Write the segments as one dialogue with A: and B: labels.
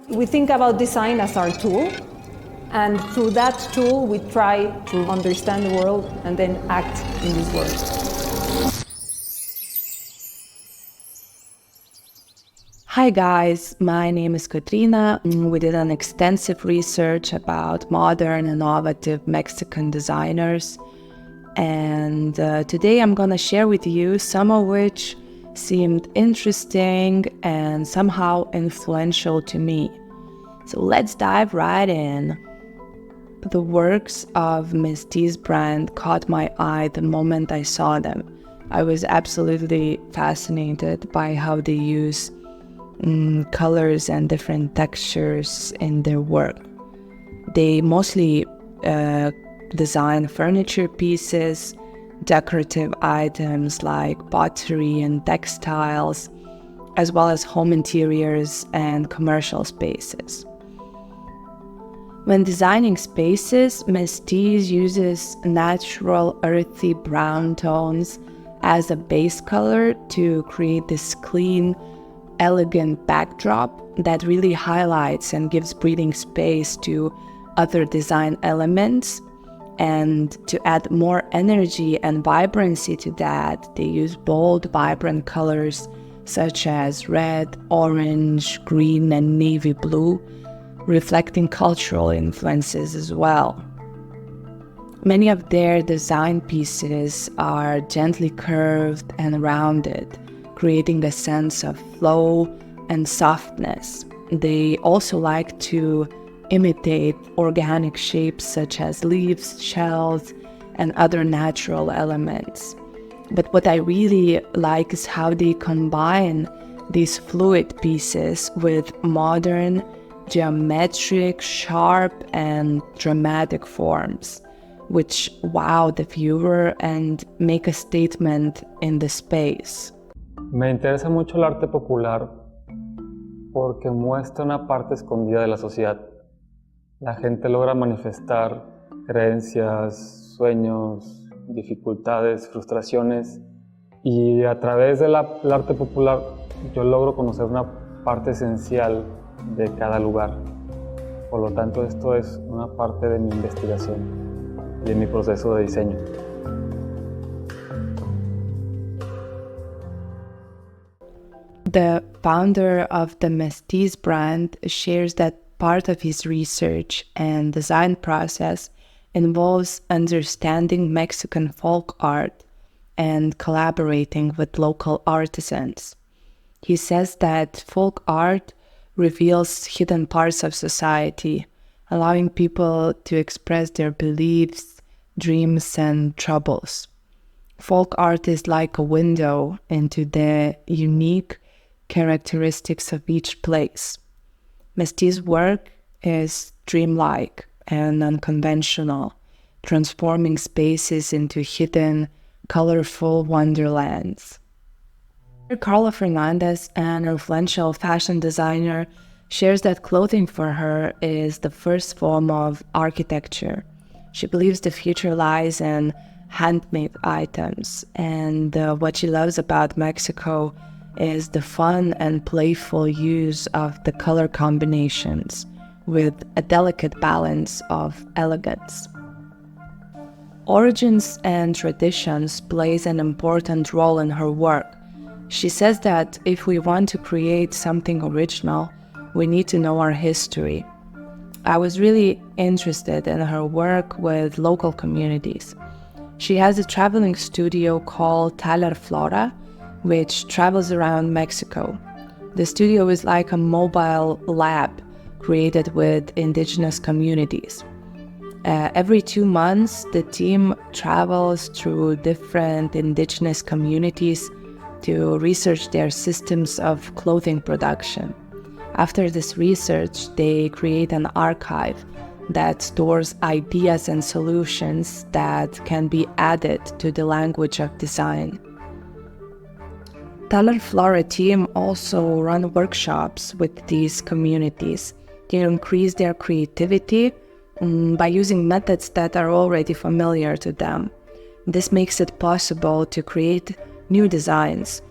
A: We think about design as our tool, and through that tool we try to understand the world and then act in this world.
B: Hi guys, my name is Kotryna. We did an extensive research about modern, innovative Mexican designers, and today I'm gonna share with you some of which seemed interesting and somehow influential to me. So let's dive right in. The works of Miss T's brand caught my eye the moment I saw them. I was absolutely fascinated by how they use colors and different textures in their work. They mostly design furniture pieces, decorative items like pottery and textiles, as well as home interiors and commercial spaces. When designing spaces, Miss T uses natural earthy brown tones as a base color to create this clean, elegant backdrop that really highlights and gives breathing space to other design elements. And to add more energy and vibrancy to that, they use bold, vibrant colors such as red, orange, green, and navy blue, reflecting cultural influences as well. Many of their design pieces are gently curved and rounded, creating a sense of flow and softness. They also like to imitate organic shapes such as leaves, shells, and other natural elements. But what I really like is how they combine these fluid pieces with modern, geometric, sharp, and dramatic forms, which wow the viewer and make a statement in the space.
C: Me interesa mucho el arte popular porque muestra una parte escondida de la sociedad. La gente logra manifestar creencias, sueños, dificultades, frustraciones, y a través del arte popular yo logro conocer una parte esencial de cada lugar. Por lo tanto, esto es una parte de mi investigación y de mi proceso de diseño.
B: The founder of the Miss T's brand shares that part of his research and design process involves understanding Mexican folk art and collaborating with local artisans. He says that folk art reveals hidden parts of society, allowing people to express their beliefs, dreams, and troubles. Folk art is like a window into the unique characteristics of each place. Miss T's work is dreamlike and unconventional, transforming spaces into hidden, colorful wonderlands. Carla Fernandez, an influential fashion designer, shares that clothing for her is the first form of architecture. She believes the future lies in handmade items, and what she loves about Mexico is the fun and playful use of the color combinations with a delicate balance of elegance. Origins and traditions plays an important role in her work. She says that if we want to create something original, we need to know our history. I was really interested in her work with local communities. She has a traveling studio called Taller Flora, which travels around Mexico. The studio is like a mobile lab created with indigenous communities. Every 2 months, the team travels through different indigenous communities to research their systems of clothing production. After this research, they create an archive that stores ideas and solutions that can be added to the language of design. Taller Flora team also run workshops with these communities to increase their creativity by using methods that are already familiar to them. This makes it possible to create new designs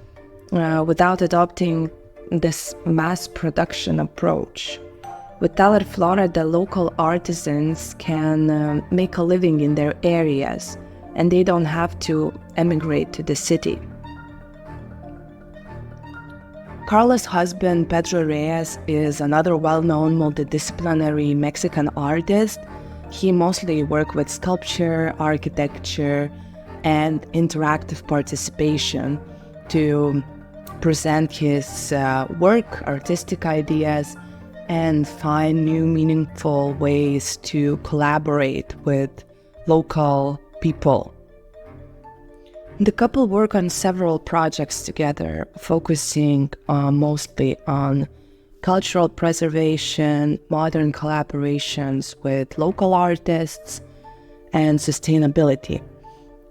B: without adopting this mass production approach. With Taller Flora, the local artisans can make a living in their areas, and they don't have to emigrate to the city. Carla's husband, Pedro Rees, is another well-known multidisciplinary Mexican artist. He mostly works with sculpture, architecture, and interactive participation to present his work, artistic ideas, and find new meaningful ways to collaborate with local people. The couple work on several projects together, focusing mostly on cultural preservation, modern collaborations with local artists, and sustainability.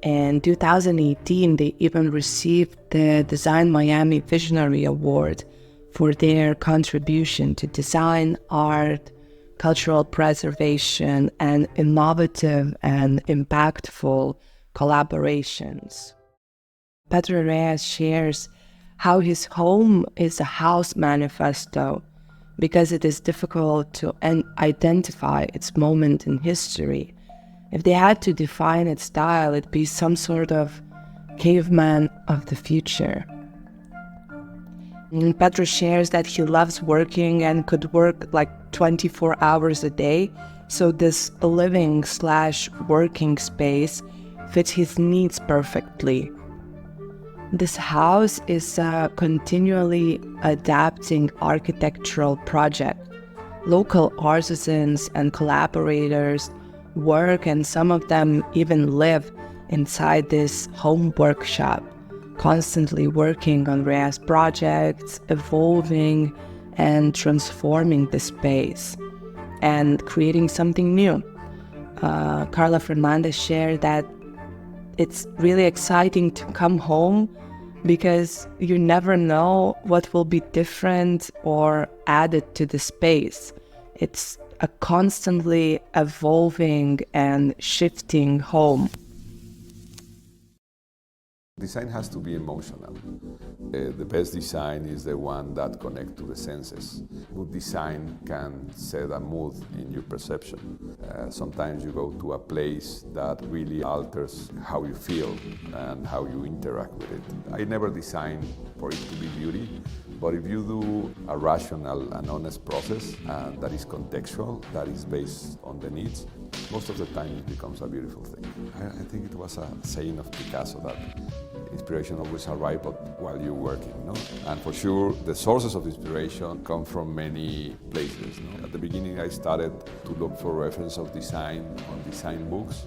B: In 2018, they even received the Design Miami Visionary Award for their contribution to design, art, cultural preservation, and innovative and impactful collaborations. Pedro Rees shares how his home is a house manifesto because it is difficult to identify its moment in history. If they had to define its style, it'd be some sort of caveman of the future. And Pedro shares that he loves working and could work like 24 hours a day, so this living/working space fits his needs perfectly. This house is a continually adapting architectural project. Local artisans and collaborators work, and some of them even live inside this home workshop, constantly working on Rees projects, evolving and transforming the space and creating something new. Carla Fernandez shared that it's really exciting to come home because you never know what will be different or added to the space. It's a constantly evolving and shifting home.
D: Design has to be emotional. The best design is the one that connects to the senses. Good design can set a mood in your perception. Sometimes you go to a place that really alters how you feel and how you interact with it. I never design for it to be beauty, but if you do a rational and honest process that is contextual, that is based on the needs, most of the time it becomes a beautiful thing. I think it was a saying of Picasso that inspiration always arrives while you're working, no? And for sure, the sources of inspiration come from many places. No? At the beginning, I started to look for reference of design on design books,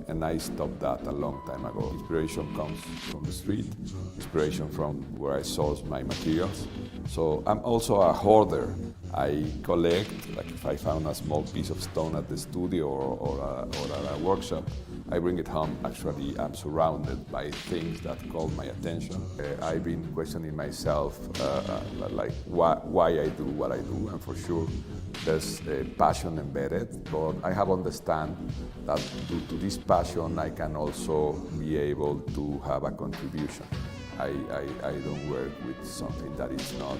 D: and I stopped that a long time ago. Inspiration comes from the street, inspiration from where I source my materials. So I'm also a hoarder. I collect, like if I found a small piece of stone at the studio or at a workshop, I bring it home. Actually, I'm surrounded by things that call my attention. I've been questioning myself, like why I do what I do, and for sure, there's a passion embedded, but I have understand that due to this passion, I can also be able to have a contribution. I don't work with something that is not,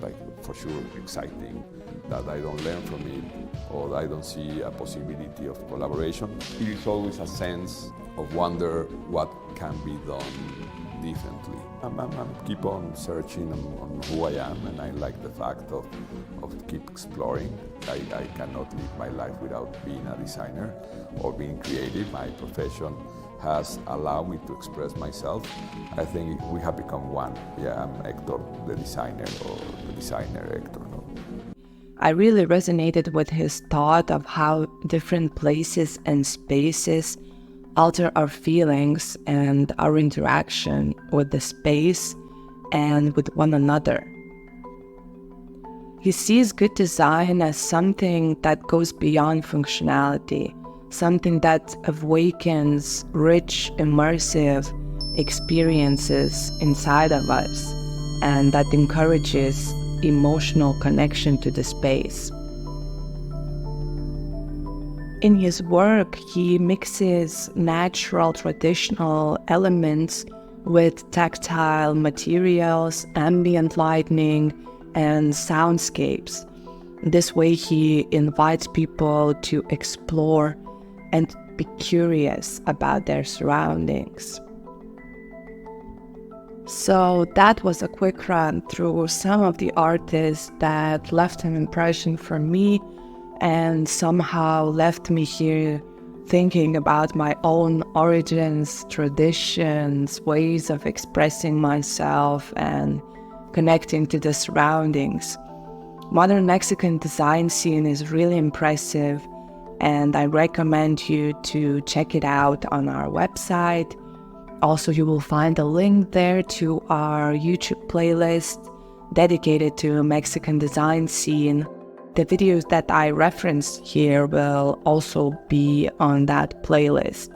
D: like, for sure, exciting, that I don't learn from it, or I don't see a possibility of collaboration. It is always a sense of wonder what can be done differently. I'm keep on searching on who I am, and I like the fact of keep exploring. I cannot live my life without being a designer or being creative. My profession has allowed me to express myself. I think we have become one. Yeah, I'm Hector, the designer, or the designer Hector. No?
B: I really resonated with his thought of how different places and spaces alter our feelings and our interaction with the space and with one another. He sees good design as something that goes beyond functionality, something that awakens rich, immersive experiences inside of us, and that encourages emotional connection to the space. In his work, he mixes natural, traditional elements with tactile materials, ambient lighting, and soundscapes. This way he invites people to explore and be curious about their surroundings. So that was a quick run through some of the artists that left an impression for me and somehow left me here thinking about my own origins, traditions, ways of expressing myself and connecting to the surroundings. Modern Mexican design scene is really impressive, and I recommend you to check it out on our website. Also, you will find a link there to our YouTube playlist dedicated to Mexican design scene. The videos that I referenced here will also be on that playlist.